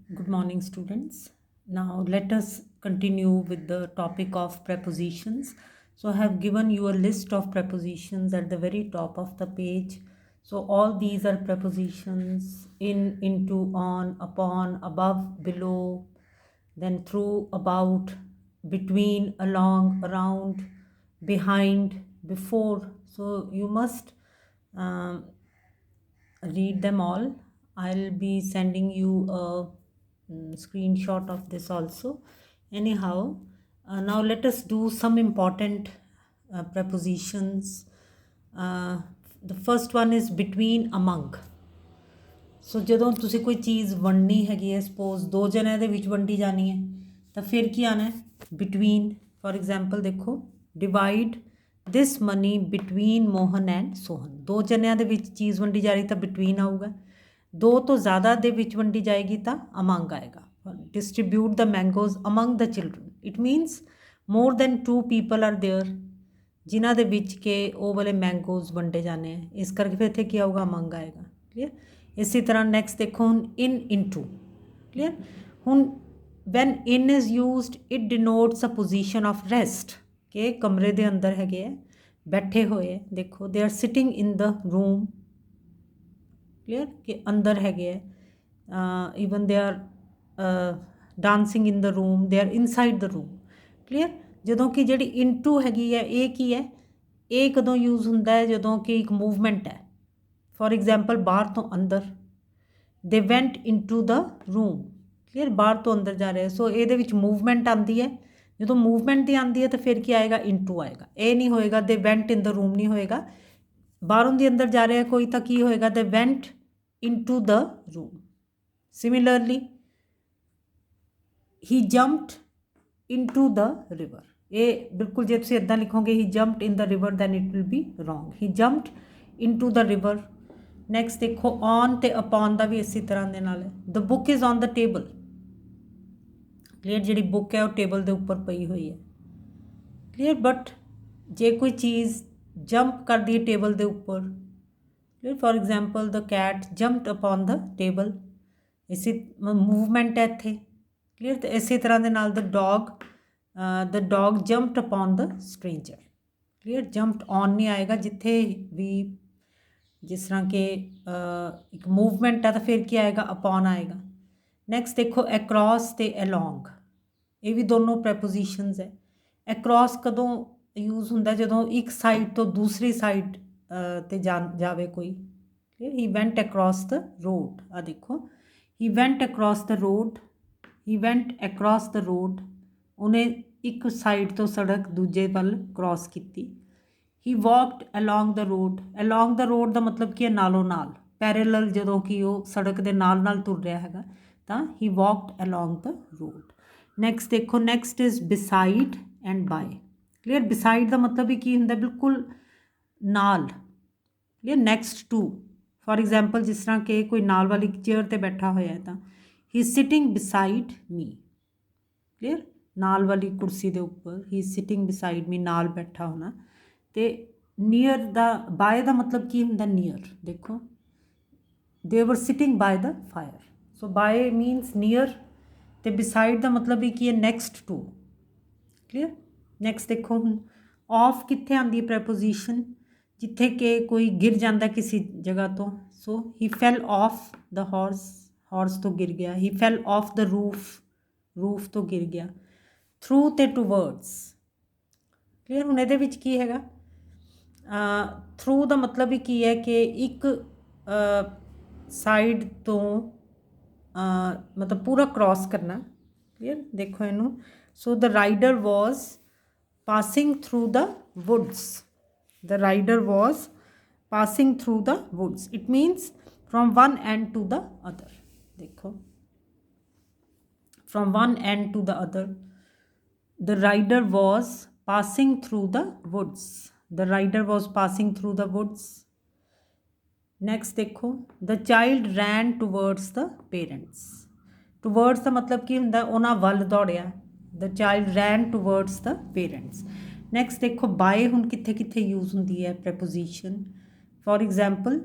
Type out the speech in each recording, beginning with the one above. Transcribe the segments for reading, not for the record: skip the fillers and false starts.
Good morning, students. Now, let us continue with the topic of prepositions. So, I have given you a list of prepositions at the very top of the page. So, all these are prepositions in, into, on, upon, above, below, then through, about, between, along, around, behind, before. So, you must um, read them all. I'll be sending you a screenshot of this also. Anyhow, now let us do some important prepositions. The first one is between, among. ਸੋ ਜਦੋਂ ਤੁਸੀਂ ਕੋਈ ਚੀਜ਼ ਵੰਡਣੀ ਹੈਗੀ ਹੈ, suppose ਦੋ ਜਣਿਆਂ ਦੇ ਵਿੱਚ ਵੰਡੀ ਜਾਣੀ ਹੈ, ਤਾਂ ਫਿਰ ਕੀ ਆਣਾ ਹੈ? ਬਿਟਵੀਨ। ਫॉर एग्जांपल ਦੇਖੋ, divide this money between Mohan and Sohan. ਦੋ ਜਣਿਆਂ ਦੇ ਵਿੱਚ ਚੀਜ਼ ਵੰਡੀ ਜਾ ਰਹੀ ਤਾਂ ਬਿਟਵੀਨ ਆਊਗਾ। ਦੋ ਤੋਂ ਜ਼ਿਆਦਾ ਦੇ ਵਿੱਚ ਵੰਡੀ ਜਾਏਗੀ ਤਾਂ ਅਮੰਗ ਆਏਗਾ। Distribute the mangoes among the children. It means more than 2 people are there ਜਿਨ੍ਹਾਂ ਦੇ ਵਿੱਚ ਕਿ ਉਹ ਵਾਲੇ ਮੈਂਗੋਜ਼ ਵੰਡੇ ਜਾਣੇ ਆ। ਇਸ ਕਰਕੇ ਫਿਰ ਇੱਥੇ ਕੀ ਆਊਗਾ? ਅਮੰਗ ਆਏਗਾ। ਕਲੀਅਰ। ਇਸੇ ਤਰ੍ਹਾਂ ਨੈਕਸਟ ਦੇਖੋ, ਹੁਣ ਇਨ, ਇਨਟੂ। ਕਲੀਅਰ। ਹੁਣ when in is used it denotes a position of rest, ਕਿ ਕਮਰੇ ਦੇ ਅੰਦਰ ਹੈਗੇ ਹੈ, ਬੈਠੇ ਹੋਏ ਹੈ। ਦੇਖੋ, they are sitting in the room. Clear, ਕਿ ਅੰਦਰ ਹੈਗੇ ਹੈ। Even they are dancing in the room, they are inside the room. Clear. ਜਦੋਂ ਕਿ ਜਿਹੜੀ ਇਨਟੂ ਹੈਗੀ ਹੈ, ਇਹ ਕੀ ਹੈ? ਇਹ ਕਦੋਂ ਯੂਜ਼ ਹੁੰਦਾ ਹੈ? ਜਦੋਂ ਕਿ ਇੱਕ ਮੂਵਮੈਂਟ ਹੈ। ਫॉर एग्जाम्पल ਬਾਹਰ ਤੋਂ ਅੰਦਰ, ਦੇ went into the room. Clear, ਬਾਹਰ ਤੋਂ ਅੰਦਰ ਜਾ ਰਿਹਾ। ਸੋ ਇਹਦੇ ਵਿੱਚ ਮੂਵਮੈਂਟ ਆਉਂਦੀ ਹੈ। ਜਦੋਂ ਮੂਵਮੈਂਟ ਦੀ ਆਉਂਦੀ ਹੈ ਤਾਂ ਫਿਰ ਕੀ ਆਏਗਾ? ਇਨਟੂ ਆਏਗਾ। ਇਹ ਨਹੀਂ ਹੋਏਗਾ ਦੇ ਵੈਂਟ ਇਨ ਦ ਰੂਮ, ਨਹੀਂ ਹੋਏਗਾ। ਬਾਹਰੋਂ ਦੀ ਅੰਦਰ ਜਾ ਰਿਹਾ ਕੋਈ ਤਾਂ ਕੀ ਹੋਏਗਾ? They went into the room. Similarly, he jumped into the river. ਇਹ ਬਿਲਕੁਲ ਜੇ ਤੁਸੀਂ ਇੱਦਾਂ ਲਿਖੋਗੇ he jumped in the river, then it will be wrong. He jumped into the river. Next ਦੇਖੋ, ਔਨ ਤੇ ਅਪੋਨ ਦਾ ਵੀ ਇਸੇ ਤਰ੍ਹਾਂ ਦੇ ਨਾਲ ਹੈ। The book is on the table. Clear, ਜਿਹੜੀ ਬੁੱਕ ਹੈ ਉਹ ਟੇਬਲ ਦੇ ਉੱਪਰ ਪਈ ਹੋਈ ਹੈ। ਕਲੀਅਰ। ਬਟ ਜੇ ਕੋਈ ਚੀਜ਼ ਜੰਪ ਕਰਦੀ ਹੈ ਟੇਬਲ ਦੇ ਉੱਪਰ, clear, for example the cat jumped upon the table. ਇਸੇ ਮੂਵਮੈਂਟ ਹੈ ਇੱਥੇ। ਕਲੀਅਰ। ਤੇ ਇਸੇ ਤਰ੍ਹਾਂ ਦੇ ਨਾਲ the dog jumped upon the stranger. Clear. Jumped on ਨਹੀਂ ਆਏਗਾ। ਜਿੱਥੇ ਵੀ ਜਿਸ ਤਰ੍ਹਾਂ ਕਿ ਇੱਕ ਮੂਵਮੈਂਟ ਹੈ ਤਾਂ ਫਿਰ ਕੀ ਆਏਗਾ? ਅਪੋਨ ਆਏਗਾ। ਨੈਕਸਟ ਦੇਖੋ, ਅਕ੍ਰੋਸ ਤੇ ਅਲੋਂਗ। ਇਹ ਵੀ ਦੋਨੋਂ ਪ੍ਰੈਪੋਜੀਸ਼ਨਸ ਹੈ। ਅਕ੍ਰੋਸ ਕਦੋਂ ਯੂਜ਼ ਹੁੰਦਾ? ਜਦੋਂ ਇੱਕ ਸਾਈਡ ਤੋਂ ਦੂਸਰੀ ਸਾਈਡ 'ਤੇ ਜਾਵੇ ਕੋਈ। He went across the road. ਆ ਦੇਖੋ, he went across the road. He went across the road. ਉਹਨੇ ਇੱਕ ਸਾਈਡ ਤੋਂ ਸੜਕ ਦੂਜੇ ਵੱਲ ਕ੍ਰੋਸ ਕੀਤੀ। He walked along the road. Along the road ਦਾ ਮਤਲਬ ਕੀ ਹੈ? ਨਾਲੋਂ ਨਾਲ, ਪੈਰੇਲਲ। ਜਦੋਂ ਕਿ ਉਹ ਸੜਕ ਦੇ ਨਾਲ ਨਾਲ ਤੁਰ ਰਿਹਾ ਹੈਗਾ ਤਾਂ he walked along the road. Next ਦੇਖੋ, next is beside and by. Clear. Beside ਦਾ ਮਤਲਬ ਵੀ ਕੀ ਹੁੰਦਾ? ਬਿਲਕੁਲ ਨਾਲ। Clear. Next to. For example ਜਿਸ ਤਰ੍ਹਾਂ ਕਿ ਕੋਈ ਨਾਲ ਵਾਲੀ ਚੇਅਰ 'ਤੇ ਬੈਠਾ ਹੋਇਆ ਹੈ ਤਾਂ ਹੀ ਸਿਟਿੰਗ ਬਿਸਾਈਡ ਮੀ। ਕਲੀਅਰ। ਨਾਲ ਵਾਲੀ ਕੁਰਸੀ ਦੇ ਉੱਪਰ, ਹੀ ਸਿਟਿੰਗ ਬਿਸਾਈਡ ਮੀ, ਨਾਲ ਬੈਠਾ ਹੋਣਾ। ਤੇ ਨੀਅਰ ਦਾ, ਬਾਏ ਦਾ ਮਤਲਬ ਕੀ ਹੁੰਦਾ? ਨੀਅਰ। ਦੇਖੋ, they were sitting by the fire. So by means near, ਤੇ ਬਿਸਾਈਡ ਦਾ ਮਤਲਬ ਵੀ ਕੀ ਹੈ? Next to. ਕਲੀਅਰ। ਨੈਕਸਟ ਦੇਖੋ, ਹੁਣ ਆਫ ਕਿੱਥੇ ਆਉਂਦੀ ਹੈ ਪ੍ਰੈਪੋਜੀਸ਼ਨ? ਜਿੱਥੇ ਕਿ ਕੋਈ ਗਿਰ ਜਾਂਦਾ ਕਿਸੇ ਜਗ੍ਹਾ ਤੋਂ। ਸੋ ਹੀ ਫੈਲ ਆਫ ਦ ਹਾਰਸ। ਹਾਰਸ ਤੋਂ ਗਿਰ ਗਿਆ। ਹੀ ਫੈਲ ਆਫ ਦ ਰੂਫ। ਰੂਫ ਤੋਂ ਗਿਰ ਗਿਆ। ਥਰੂ ਤੇ ਟੂਵਰਡਸ। ਕਲੀਅਰ। ਹੁਣ ਇਹਦੇ ਵਿੱਚ ਕੀ ਹੈਗਾ? ਥਰੂ ਦਾ ਮਤਲਬ ਵੀ ਕੀ ਹੈ? ਕਿ ਇੱਕ ਸਾਈਡ ਤੋਂ ਮਤਲਬ ਪੂਰਾ ਕ੍ਰੋਸ ਕਰਨਾ। ਕਲੀਅਰ। ਦੇਖੋ ਇਹਨੂੰ। So the rider was passing through the woods. The rider was passing through the woods. It means from one end to the other. ਦੇਖੋ, from one end to the other. The rider was passing through the woods. The rider was passing through the woods. Next देखो, the child ran towards the parents. Towards ਦਾ ਮਤਲਬ ਕੀ ਹੁੰਦਾ? ਉਹਨਾਂ ਵੱਲ ਦੌੜਿਆ। The child ran towards the parents. Next ਦੇਖੋ, by ਹੁਣ ਕਿੱਥੇ ਕਿੱਥੇ ਯੂਜ਼ ਹੁੰਦੀ ਹੈ preposition? For example,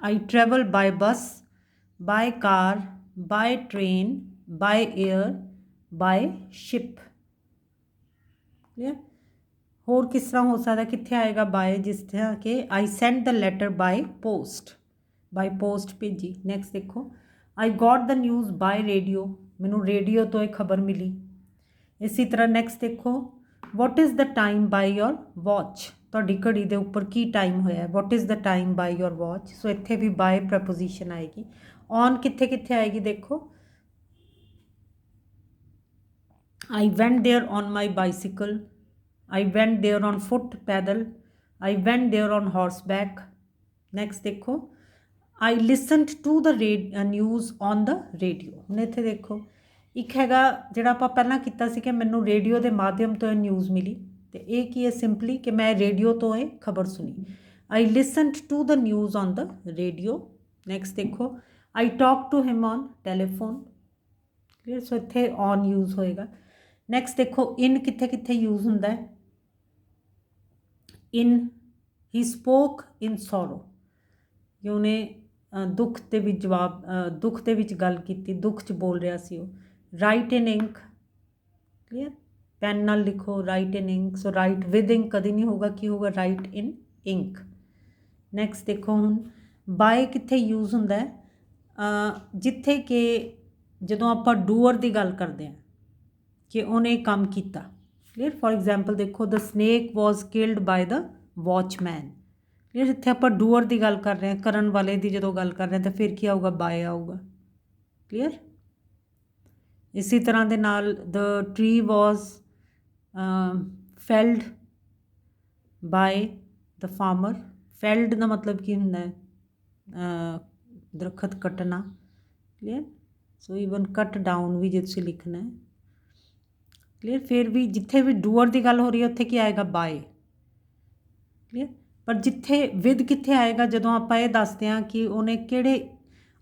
I travel by bus, by car, by train, by air, by ship. Clear. ਹੋਰ ਕਿਸ ਤਰ੍ਹਾਂ ਹੋ ਸਕਦਾ, ਕਿੱਥੇ ਆਏਗਾ ਬਾਏ, ਜਿਸ ਤਰ੍ਹਾਂ ਕਿ I send the letter by post ਭੇਜੀ। ਨੈਕਸਟ ਦੇਖੋ, I got the news by radio, ਮੈਨੂੰ ਰੇਡੀਓ ਤੋਂ ਇਹ ਖਬਰ ਮਿਲੀ। ਇਸੇ ਤਰ੍ਹਾਂ ਨੈਕਸਟ ਦੇਖੋ, what is the time by your watch, ਤੁਹਾਡੀ ਘੜੀ ਦੇ ਉੱਪਰ ਕੀ ਟਾਈਮ ਹੋਇਆ, what is the time by your watch. So ਇੱਥੇ ਵੀ ਬਾਏ ਪ੍ਰੈਪੋਜੀਸ਼ਨ ਆਏਗੀ। ਔਨ ਕਿੱਥੇ ਕਿੱਥੇ ਆਏਗੀ ਦੇਖੋ, I went there on my bicycle, I went there on foot पैदल, I went there on horseback। next देखो, I listened to the news on the radio। ਹੁਣ ਇੱਥੇ ਦੇਖੋ, ਇੱਕ ਹੈਗਾ ਜਿਹੜਾ ਆਪਾਂ ਪਹਿਲਾਂ ਕੀਤਾ ਸੀ ਕਿ ਮੈਨੂੰ ਰੇਡੀਓ ਦੇ ਮਾਧਿਅਮ ਤੋਂ ਇਹ ਨਿਊਜ਼ ਮਿਲੀ, ਤੇ ਇਹ ਕੀ ਹੈ, ਸਿੰਪਲੀ ਕਿ ਮੈਂ ਰੇਡੀਓ ਤੋਂ ਇਹ ਖਬਰ ਸੁਣੀ। I listened to the news on the radio। next ਦੇਖੋ, I talked to him on telephone। Clear. So ਇੱਥੇ ਔਨ ਯੂਜ਼ ਹੋਏਗਾ। ਨੈਕਸਟ ਦੇਖੋ, ਇਨ ਕਿੱਥੇ ਕਿੱਥੇ ਯੂਜ਼ ਹੁੰਦਾ ਹੈ, ਇਨ ਹੀ ਸਪੋਕ ਇਨ ਸੋਰੋ, ਕਿ ਉਹਨੇ ਦੁੱਖ ਦੇ ਵਿੱਚ ਦੁੱਖ ਦੇ ਵਿੱਚ ਗੱਲ ਕੀਤੀ, ਦੁੱਖ 'ਚ ਬੋਲ ਰਿਹਾ ਸੀ ਉਹ। Write in ink, clear, pen ਨਾਲ ਲਿਖੋ, write in ink. So write with ink ਕਦੇ ਨਹੀਂ ਹੋਗਾ, ਕੀ ਹੋਗਾ, ਰਾਈਟ ਇਨ ਇੰਕ। ਨੈਕਸਟ ਦੇਖੋ, ਹੁਣ ਬਾਏ ਕਿੱਥੇ ਯੂਜ਼ ਹੁੰਦਾ ਹੈ, ਜਿੱਥੇ ਕਿ ਜਦੋਂ ਆਪਾਂ ਡੂਅਰ ਦੀ ਗੱਲ ਕਰਦੇ ਹਾਂ ਕਿ ਉਹਨੇ ਕੰਮ ਕੀਤਾ। ਕਲੀਅਰ। ਫੋਰ ਐਗਜ਼ਾਮਪਲ ਦੇਖੋ, the snake was killed by the watchman. Clear. ਇੱਥੇ ਆਪਾਂ ਡੂਅਰ ਦੀ ਗੱਲ ਕਰ ਰਹੇ ਹਾਂ, ਕਰਨ ਵਾਲੇ ਦੀ ਜਦੋਂ ਗੱਲ ਕਰ ਰਹੇ ਹਾਂ, ਤਾਂ ਫਿਰ ਕੀ ਆਊਗਾ, ਬਾਏ ਆਊਗਾ। ਕਲੀਅਰ। ਇਸੇ ਤਰ੍ਹਾਂ ਦੇ ਨਾਲ the tree was felled by the farmer. Felled ਦਾ ਮਤਲਬ ਕੀ ਹੁੰਦਾ ਹੈ, ਦਰਖਤ ਕੱਟਣਾ। Clear. So even cut down ਵੀ ਜੇ ਤੁਸੀਂ ਲਿਖਣਾ ਹੈ। ਕਲੀਅਰ। ਫਿਰ ਵੀ ਜਿੱਥੇ ਵੀ ਡੂਅਰ ਦੀ ਗੱਲ ਹੋ ਰਹੀ ਹੈ ਉੱਥੇ ਕੀ ਆਏਗਾ, ਬਾਏ। ਕਲੀਅਰ। ਪਰ ਜਿੱਥੇ ਵਿਦ ਕਿੱਥੇ ਆਏਗਾ, ਜਦੋਂ ਆਪਾਂ ਇਹ ਦੱਸਦੇ ਹਾਂ ਕਿ ਉਹਨੇ ਕਿਹੜੇ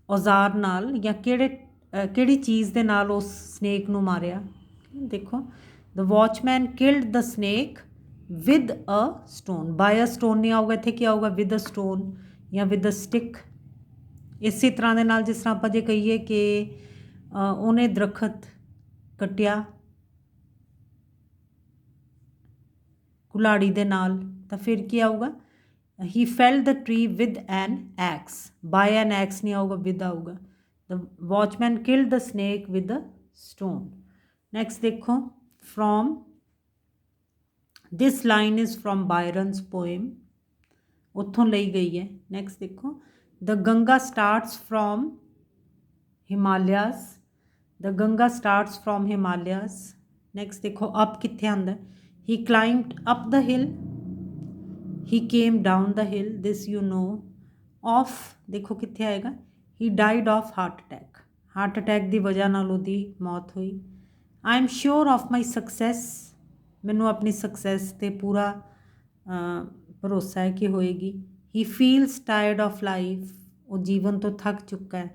ਔਜ਼ਾਰ ਨਾਲ ਜਾਂ ਕਿਹੜੀ ਚੀਜ਼ ਦੇ ਨਾਲ ਉਸ ਸਨੇਕ ਨੂੰ ਮਾਰਿਆ। ਦੇਖੋ, the watchman killed the snake with a stone. By a stone ਨਹੀਂ ਆਊਗਾ, ਇੱਥੇ ਕੀ ਆਊਗਾ, ਵਿਦ ਅ ਸਟੋਨ ਜਾਂ ਵਿਦ ਅ ਸਟਿਕ। ਇਸੇ ਤਰ੍ਹਾਂ ਦੇ ਨਾਲ ਜਿਸ ਤਰ੍ਹਾਂ ਆਪਾਂ ਜੇ ਕਹੀਏ ਕਿ ਉਹਨੇ ਦਰਖਤ ਕੱਟਿਆ ਕੁਲਾੜੀ ਦੇ ਨਾਲ, ਤਾਂ ਫਿਰ ਕੀ ਆਊਗਾ, he fell the tree with an axe. By an axe ਨਹੀਂ ਆਊਗਾ, ਵਿਦ ਆਊਗਾ। The watchman killed the snake with a stone. Next ਦੇਖੋ, from, this line is from Byron's poem, ਉੱਥੋਂ ਲਈ ਗਈ ਹੈ। ਨੈਕਸਟ ਦੇਖੋ, the Ganga starts from Himalayas, the Ganga starts from Himalayas. Next ਦੇਖੋ, ਅਪ ਕਿੱਥੇ ਆਉਂਦਾ, he climbed up the hill, he came down the hill, this you know। off ਦੇਖੋ ਕਿੱਥੇ ਆਏਗਾ, he died of heart attack, heart attack ਦੀ ਵਜ੍ਹਾ ਨਾਲ ਉਹਦੀ ਮੌਤ ਹੋਈ। I am sure of my success, ਮੈਨੂੰ ਆਪਣੀ ਸਕਸੈਸ 'ਤੇ ਪੂਰਾ ਭਰੋਸਾ ਹੈ ਕਿ ਹੋਏਗੀ। he feels tired of life, ਉਹ ਜੀਵਨ ਤੋਂ ਥੱਕ ਚੁੱਕਾ ਹੈ।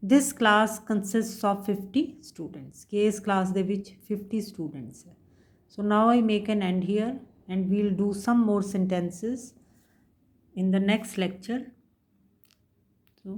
this class consists of 50 students, ਕਿ ਇਸ ਕਲਾਸ ਦੇ ਵਿੱਚ 50 ਸਟੂਡੈਂਟਸ ਹੈ। So now I make an end here, and we'll do some more sentences in the next lecture. So